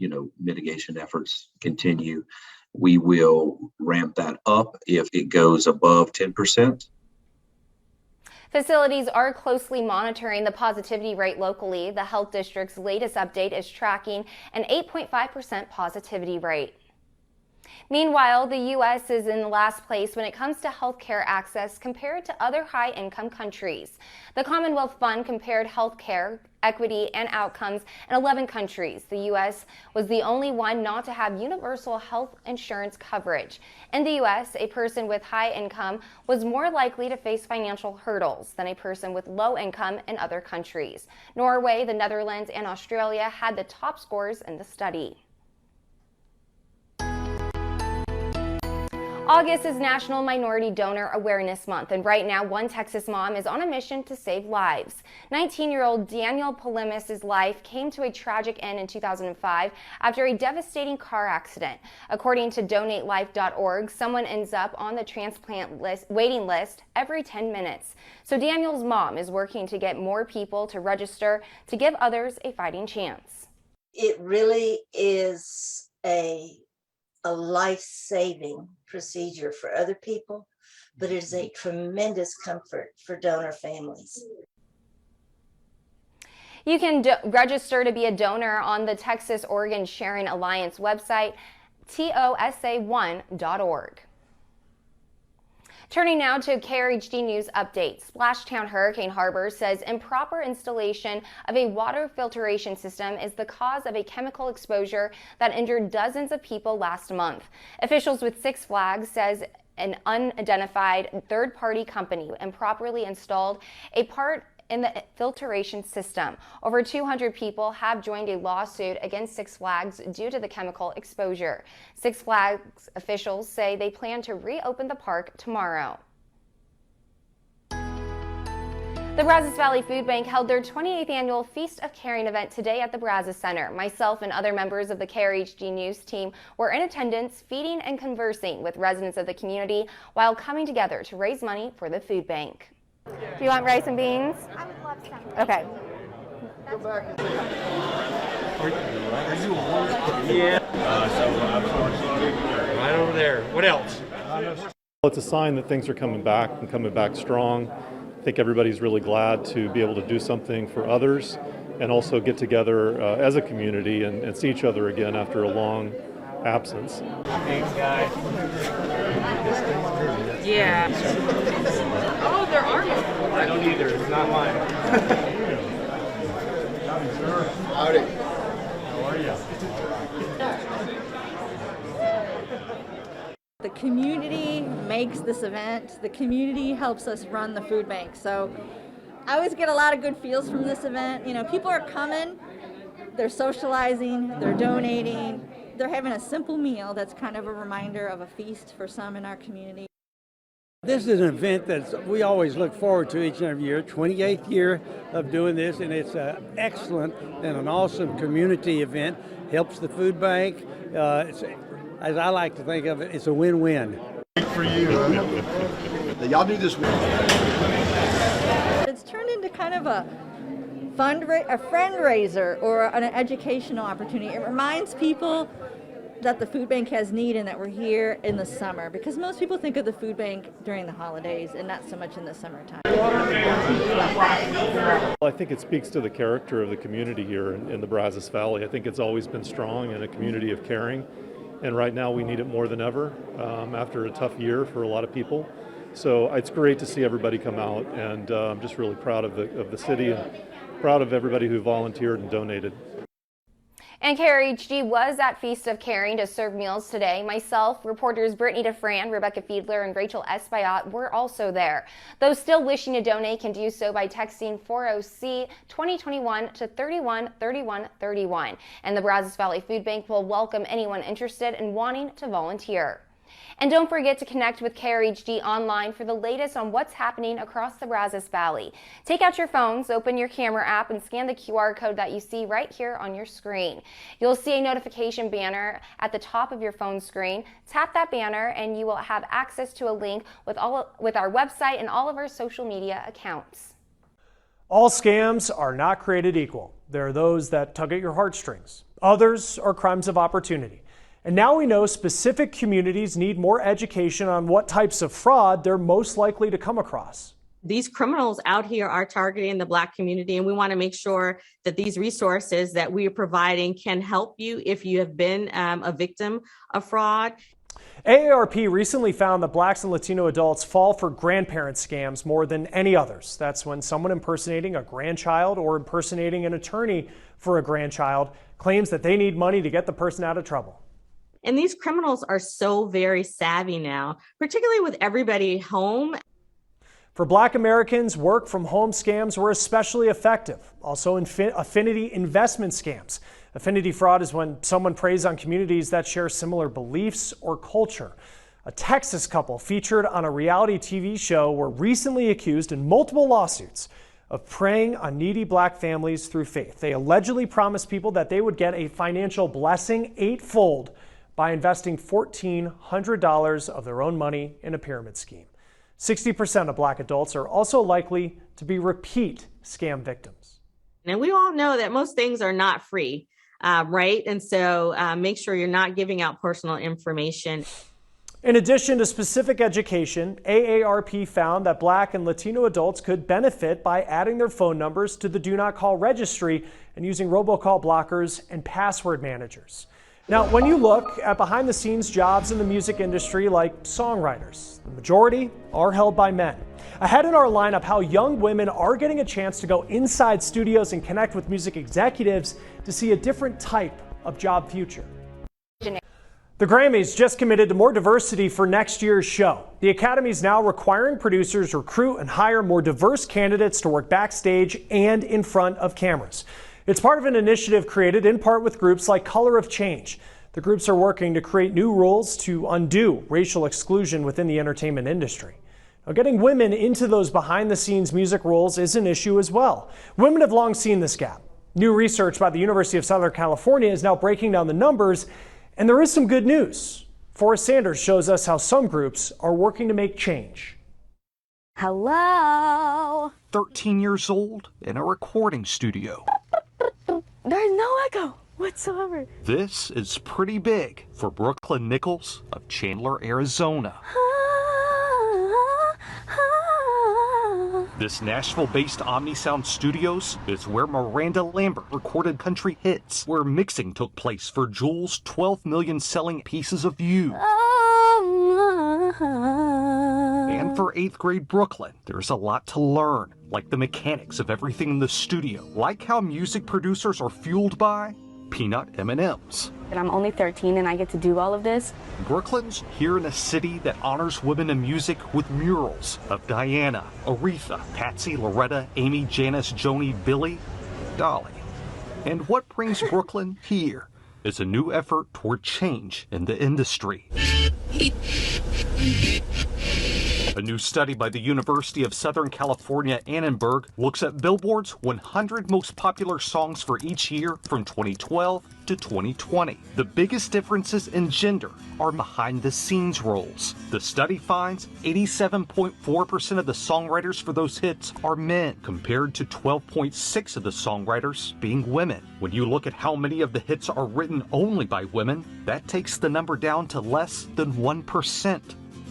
and mitigation efforts continue, we will ramp that up if it goes above 10%. Facilities are closely monitoring the positivity rate locally. The health district's latest update is tracking an 8.5% positivity rate. Meanwhile, the U.S. is in last place when it comes to health care access compared to other high-income countries. The Commonwealth Fund compared health care equity and outcomes in 11 countries. The U.S. was the only one not to have universal health insurance coverage. In the U.S., a person with high income was more likely to face financial hurdles than a person with low income in other countries. Norway, the Netherlands, and Australia had the top scores in the study. August is National Minority Donor Awareness Month, and right now one Texas mom is on a mission to save lives. 19-year-old Daniel Polimis's life came to a tragic end in 2005 after a devastating car accident. According to DonateLife.org, someone ends up on the transplant waiting list every 10 minutes. So Daniel's mom is working to get more people to register to give others a fighting chance. It really is a life-saving procedure for other people, but it is a tremendous comfort for donor families. You can register to be a donor on the Texas-Oregon Sharing Alliance website, tosa1.org. Turning now to Krhd News Update. Splashtown Hurricane Harbor says improper installation of a water filtration system is the cause of a chemical exposure that injured dozens of people last month. Officials with Six Flags says an unidentified third-party company improperly installed a part in the filtration system. Over 200 people have joined a lawsuit against Six Flags due to the chemical exposure. Six Flags officials say they plan to reopen the park tomorrow. The Brazos Valley Food Bank held their 28th annual Feast of Caring event today at the Brazos Center. Myself and other members of the Krhd News team were in attendance, feeding and conversing with residents of the community while coming together to raise money for the food bank. Do you want rice and beans? I would love some. Okay. Go back. Yeah. Right over there. What else? It's a sign that things are coming back and coming back strong. I think everybody's really glad to be able to do something for others and also get together as a community and see each other again after a long absence. Thanks, guys. Yeah. Oh, there are more. I don't either. It's not mine. Howdy. How are you? The community makes this event. The community helps us run the food bank. So I always get a lot of good feels from this event. You know, people are coming, they're socializing, they're donating, they're having a simple meal that's kind of a reminder of a feast for some in our community. This is an event that we always look forward to each and every year, 28th year of doing this, and it's an excellent and an awesome community event. Helps the food bank. It's, as I like to think of it, it's a win-win. For you, y'all do this. It's turned into kind of a fundraiser or an educational opportunity. It reminds people that the food bank has need and that we're here in the summer, because most people think of the food bank during the holidays and not so much in the summertime. I think it speaks to the character of the community here in the Brazos Valley. I think it's always been strong and a community of caring, and right now we need it more than ever after a tough year for a lot of people. So it's great to see everybody come out, and I'm just really proud of the city and proud of everybody who volunteered and donated. And Krhd was at Feast of Caring to serve meals today. Myself, reporters Brittany DeFran, Rebecca Fiedler, and Rachel Espaillat were also there. Those still wishing to donate can do so by texting 40C2021 to 313131. And the Brazos Valley Food Bank will welcome anyone interested in wanting to volunteer. And don't forget to connect with Krhd online for the latest on what's happening across the Brazos Valley. Take out your phones, open your camera app, and scan the QR code that you see right here on your screen. You'll see a notification banner at the top of your phone screen. Tap that banner and you will have access to a link with our website and all of our social media accounts. All scams are not created equal. There are those that tug at your heartstrings. Others are crimes of opportunity. And now we know specific communities need more education on what types of fraud they're most likely to come across. These criminals out here are targeting the Black community, and we want to make sure that these resources that we are providing can help you if you have been a victim of fraud. AARP recently found that Blacks and Latino adults fall for grandparent scams more than any others. That's when someone impersonating a grandchild or impersonating an attorney for a grandchild claims that they need money to get the person out of trouble. And these criminals are so very savvy now, particularly with everybody home. For Black Americans, work from home scams were especially effective. Also, affinity investment scams. Affinity fraud is when someone preys on communities that share similar beliefs or culture. A Texas couple featured on a reality TV show were recently accused in multiple lawsuits of preying on needy Black families through faith. They allegedly promised people that they would get a financial blessing eightfold by investing $1,400 of their own money in a pyramid scheme. 60% of Black adults are also likely to be repeat scam victims. And we all know that most things are not free, right? And so make sure you're not giving out personal information. In addition to specific education, AARP found that Black and Latino adults could benefit by adding their phone numbers to the Do Not Call registry and using robocall blockers and password managers. Now, when you look at behind-the-scenes jobs in the music industry like songwriters, the majority are held by men. Ahead in our lineup, how young women are getting a chance to go inside studios and connect with music executives to see a different type of job future. The Grammys just committed to more diversity for next year's show. The Academy is now requiring producers recruit and hire more diverse candidates to work backstage and in front of cameras. It's part of an initiative created in part with groups like Color of Change. The groups are working to create new rules to undo racial exclusion within the entertainment industry. Now, getting women into those behind-the-scenes music roles is an issue as well. Women have long seen this gap. New research by the University of Southern California is now breaking down the numbers, and there is some good news. Forrest Sanders shows us how some groups are working to make change. Hello? 13 years old in a recording studio. There's no echo whatsoever. This is pretty big for Brooklyn Nichols of Chandler, Arizona. This Nashville-based OmniSound Studios is where Miranda Lambert recorded country hits, where mixing took place for Jewel's 12 million selling Pieces of You. And for 8th grade Brooklyn, there's a lot to learn, like the mechanics of everything in the studio, like how music producers are fueled by peanut M&Ms. And I'm only 13 and I get to do all of this. Brooklyn's here in a city that honors women in music with murals of Diana, Aretha, Patsy, Loretta, Amy, Janice, Joni, Billie, Dolly. And what brings Brooklyn here is a new effort toward change in the industry. A new study by the University of Southern California, Annenberg, looks at Billboard's 100 most popular songs for each year from 2012 to 2020. The biggest differences in gender are behind-the-scenes roles. The study finds 87.4% of the songwriters for those hits are men, compared to 12.6% of the songwriters being women. When you look at how many of the hits are written only by women, that takes the number down to less than 1%.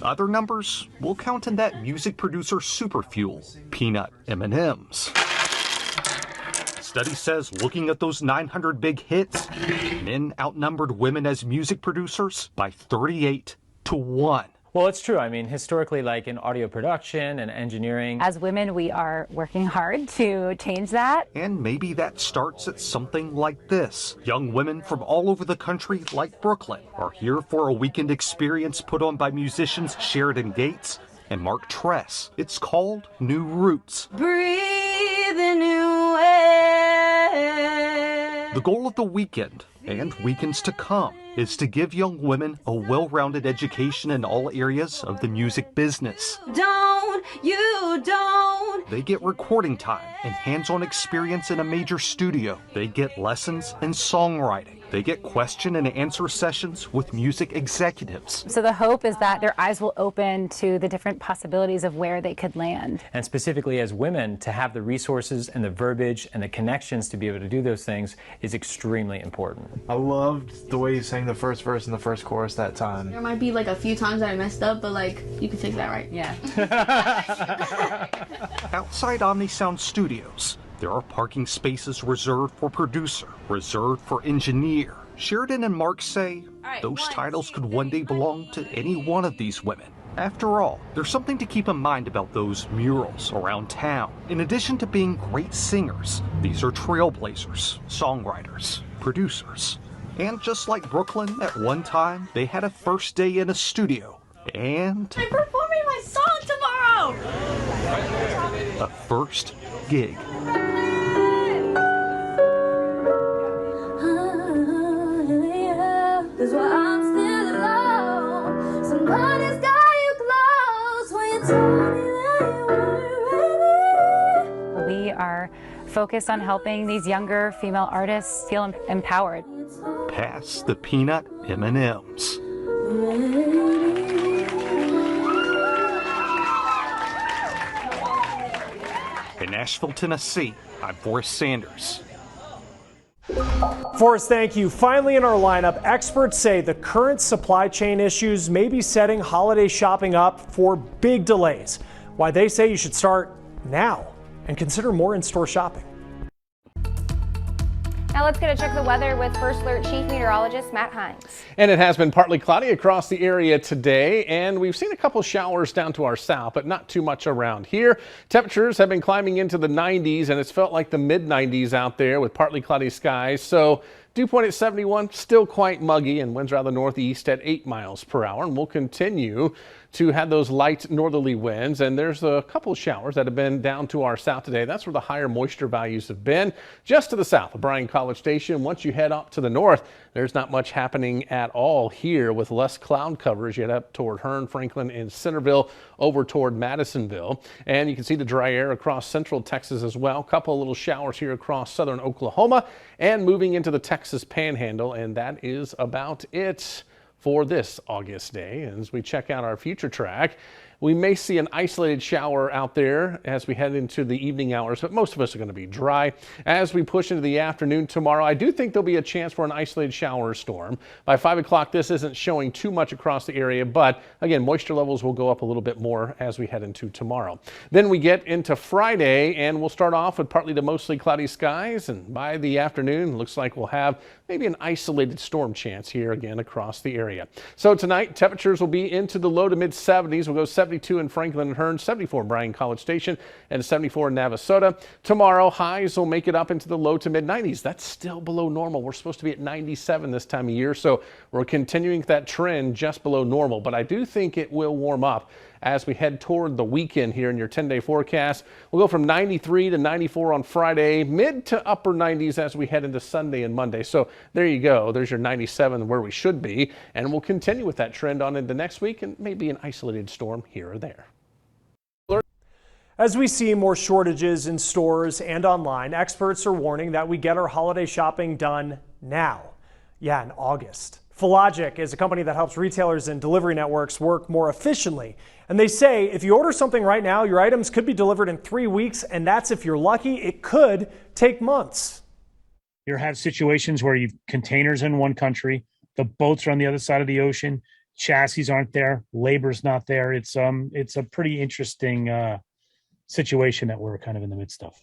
Other numbers will count in that music producer superfuel, peanut M&Ms. Study says looking at those 900 big hits, men outnumbered women as music producers by 38 to 1. Well, it's true. I mean, historically, like in audio production and engineering. As women, we are working hard to change that. And maybe that starts at something like this. Young women from all over the country, like Brooklyn, are here for a weekend experience put on by musicians Sheridan Gates and Mark Tress. It's called New Roots. Breathe a new air. The goal of the weekend, and weekends to come, is to give young women a well-rounded education in all areas of the music business. Don't. They get recording time and hands-on experience in a major studio. They get lessons in songwriting, They get question and answer sessions with music executives. So the hope is that their eyes will open to the different possibilities of where they could land. And specifically as women, to have the resources and the verbiage and the connections to be able to do those things is extremely important. I loved the way you sang the first verse and the first chorus that time. There might be like a few times that I messed up, but like you can fix that, right? Yeah. Outside OmniSound Studios, there are parking spaces reserved for producer, reserved for engineer. Sheridan and Mark say those titles could one day belong to any one of these women. After all, there's something to keep in mind about those murals around town. In addition to being great singers, these are trailblazers, songwriters, producers. And just like Brooklyn, at one time, they had a first day in a studio. And I'm performing my song tomorrow! a first gig. That's why I'm still alone. Somebody's got you close when you told me that you weren't ready. We are focused on helping these younger female artists feel empowered. Pass the peanut M&Ms. In Nashville, Tennessee, I'm Forrest Sanders. Forrest, thank you. Finally in our lineup, experts say the current supply chain issues may be setting holiday shopping up for big delays. Why they say you should start now and consider more in-store shopping. Now let's get a check of the weather with First Alert Chief Meteorologist Matt Hines. And it has been partly cloudy across the area today, and we've seen a couple showers down to our south, but not too much around here. Temperatures have been climbing into the 90s, and it's felt like the mid-90s out there with partly cloudy skies. So dew point at 71, still quite muggy, and winds are out of the northeast at 8 miles per hour, and we'll continue to have those light northerly winds. And there's a couple showers that have been down to our south today. That's where the higher moisture values have been, just to the south of Bryan College Station. Once you head up to the north, there's not much happening at all here with less cloud cover as you head up toward Hearn, Franklin, and Centerville, over toward Madisonville. And you can see the dry air across central Texas as well. A couple of little showers here across southern Oklahoma and moving into the Texas Panhandle. And that is about it for this August day. And as we check out our future track, we may see an isolated shower out there as we head into the evening hours, but most of us are going to be dry. As we push into the afternoon tomorrow, I do think there'll be a chance for an isolated shower or storm. By 5 o'clock, this isn't showing too much across the area, but again, moisture levels will go up a little bit more as we head into tomorrow. Then we get into Friday, and we'll start off with partly to mostly cloudy skies, and by the afternoon, looks like we'll have maybe an isolated storm chance here again across the area. So tonight, temperatures will be into the low to mid 70s. We'll go 72 in Franklin and Hearn, 74 in Bryan College Station, and 74 in Navasota. Tomorrow, highs will make it up into the low to mid 90s. That's still below normal. We're supposed to be at 97 this time of year, so we're continuing that trend just below normal. But I do think it will warm up as we head toward the weekend here in your 10-day forecast. We'll go from 93 to 94 on Friday, mid to upper 90s as we head into Sunday and Monday. So there you go. There's your 97 where we should be. And we'll continue with that trend on into next week and maybe an isolated storm here or there. As we see more shortages in stores and online, experts are warning that we get our holiday shopping done now. Yeah, in August. Fillogic is a company that helps retailers and delivery networks work more efficiently. And they say if you order something right now, your items could be delivered in 3 weeks, and that's if you're lucky. It could take months. You have situations where you've containers in one country, the boats are on the other side of the ocean, chassis aren't there, labor's not there. It's a pretty interesting situation that we're kind of in the midst of.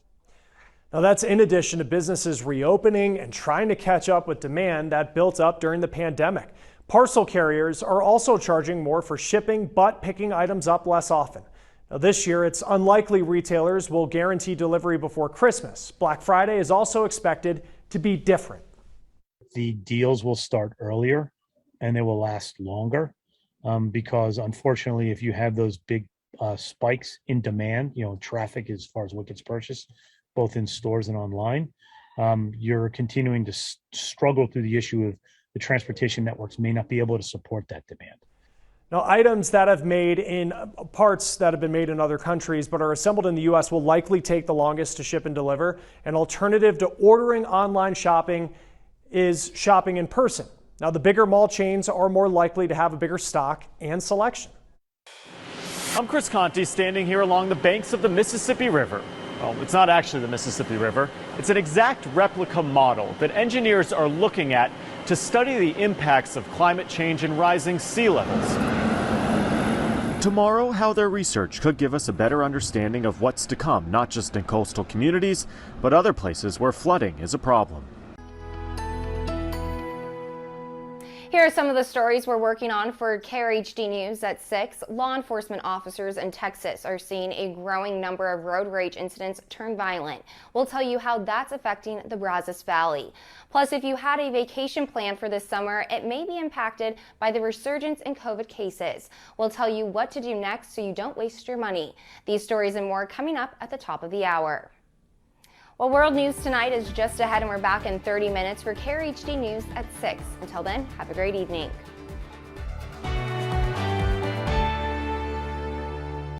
Now that's in addition to businesses reopening and trying to catch up with demand that built up during the pandemic. Parcel carriers are also charging more for shipping, but picking items up less often. Now this year, it's unlikely retailers will guarantee delivery before Christmas. Black Friday is also expected to be different. The deals will start earlier and they will last longer because unfortunately, if you have those big spikes in demand, traffic as far as what gets purchased, both in stores and online, you're continuing to struggle through the issue of the transportation networks may not be able to support that demand. Now, items that have made in parts that have been made in other countries but are assembled in the U.S. will likely take the longest to ship and deliver. An alternative to ordering online shopping is shopping in person. Now, the bigger mall chains are more likely to have a bigger stock and selection. I'm Chris Conti, standing here along the banks of the Mississippi River. Well, it's not actually the Mississippi River. It's an exact replica model that engineers are looking at to study the impacts of climate change and rising sea levels. Tomorrow, how their research could give us a better understanding of what's to come, not just in coastal communities, but other places where flooding is a problem. Here are some of the stories we're working on for Krhd News at 6. Law enforcement officers in Texas are seeing a growing number of road rage incidents turn violent. We'll tell you how that's affecting the Brazos Valley. Plus, if you had a vacation plan for this summer, it may be impacted by the resurgence in COVID cases. We'll tell you what to do next so you don't waste your money. These stories and more coming up at the top of the hour. Well, World News Tonight is just ahead, and we're back in 30 minutes for Krhd News at 6. Until then, have a great evening.